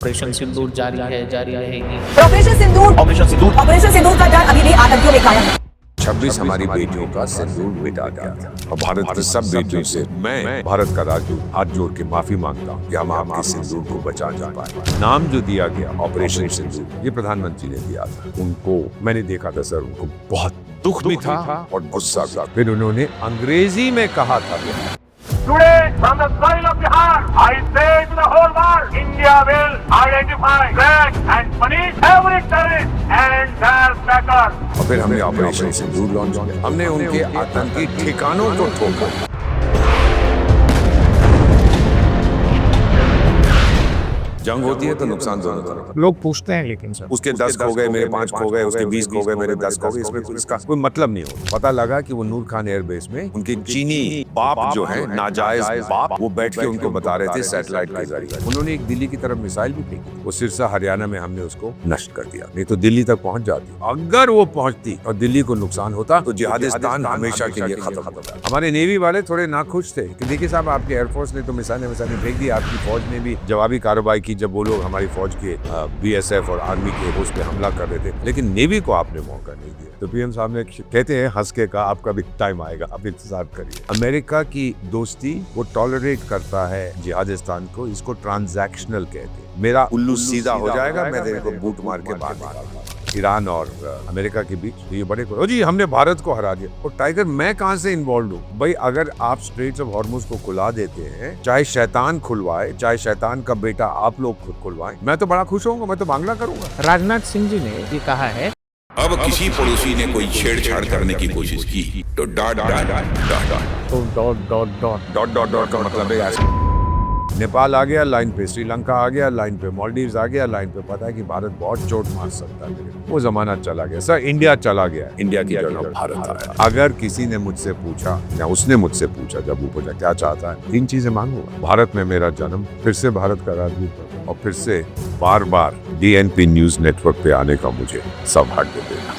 Operation सिंदूर जारी है, जारी रहेगी। ऑपरेशन सिंदूर का डर अभी भी आतंकियों में कायम है। 26 हमारी बेटियों का सिंदूर मिटा गया था और भारत की सब बेटियों से मैं भारत का राजदूत हाथ जोड़ के माफी मांगता हूँ कि हम आपके सिंदूर को बचा नहीं पाए। नाम जो दिया गया ऑपरेशन सिंदूर, ये प्रधानमंत्री ने दिया था। उनको मैंने देखा था सर, उनको बहुत दुख भी था और गुस्सा भी। फिर उन्होंने अंग्रेजी में कहा था Today, from the soil of Bihar, I say to the whole world, India will identify, track and punish every terrorist and their backers. और फिर हमने ऑपरेशन सिंदूर लॉन्च किया। हमने उनके आतंकी ठिकानों को ठोका। जंग होती है तो नुकसान दोनों तरफ। लोग पूछते हैं, लेकिन सर उसके 10 खो गए, मेरे 5 खो गए, उसके 20 खो गए, मेरे 10 खो गए, इसमें इसका कोई मतलब नहीं हो। पता लगा कि वो नूर खान एयरबेस में उनके चीनी बाप जो है, नाजायज बाप, वो बैठ के उनको बता रहे थे सैटेलाइट के जरिए। उन्होंने एक दिल्ली की तरफ मिसाइल भी फेंकी, वो सिरसा हरियाणा में हमने उसको नष्ट कर दिया। नहीं तो दिल्ली तक पहुंच जाती। अगर वो पहुंचती और दिल्ली को नुकसान होता तो जिहादिस्तान हमेशा के लिए खत्म होता। हमारे नेवी वाले थोड़े नाखुश थे कि देखिए साहब, आपके एयरफोर्स ने तो मिसाइलें फेंक दी, आपकी फौज ने भी जवाबी कार्रवाई की जब वो लोग हमारी फौज के बीएसएफ और आर्मी के उस पे हमला कर रहे थे, लेकिन नेवी को आपने मौका नहीं दिया। तो पीएम साहब ने कहते हैं हंस के कहा, आपका भी टाइम आएगा, आप इंतजार करिए। अमेरिका की दोस्ती वो टॉलरेट करता है जिहादिस्तान को, इसको ट्रांजैक्शनल कहते हैं। मेरा उल्लू सीधा हो जाएगा, मैं तेरे को बूट मार के बाहर निकालूंगा। ईरान और अमेरिका के बीच ये बड़े को जी हमने भारत को हरा दिया। और टाइगर मैं कहां से इन्वॉल्व हूँ भाई? अगर आप स्ट्रेट्स ऑफ हॉर्मुज को खुला देते हैं, चाहे शैतान खुलवाए, चाहे शैतान का बेटा आप लोग खुद खुलवाएं, मैं तो बड़ा खुश होऊंगा, मैं तो बांग्ला करूंगा। राजनाथ सिंह जी ने ये कहा है, अब किसी पड़ोसी ने कोई छेड़छाड़ करने की कोशिश की तो डॉट डॉट डॉट डॉट तो dot dot dot dot dot dot का मतलब है ऐसे। नेपाल आ गया लाइन पे, श्रीलंका आ गया लाइन पे, मालदीव्स आ गया लाइन पे। पता है कि भारत बहुत चोट मार सकता है, वो जमाना चला गया सर। इंडिया चला गया, इंडिया की जगह भारत आया। अगर किसी ने मुझसे पूछा या उसने मुझसे पूछा जब वो पूछा क्या चाहता है, 3 चीजें मांगूंगा। भारत में मेरा जन्म, फिर से भारत का राजदूत और फिर से बार बार DNP न्यूज नेटवर्क पे आने का मुझे सौभाग्य देना।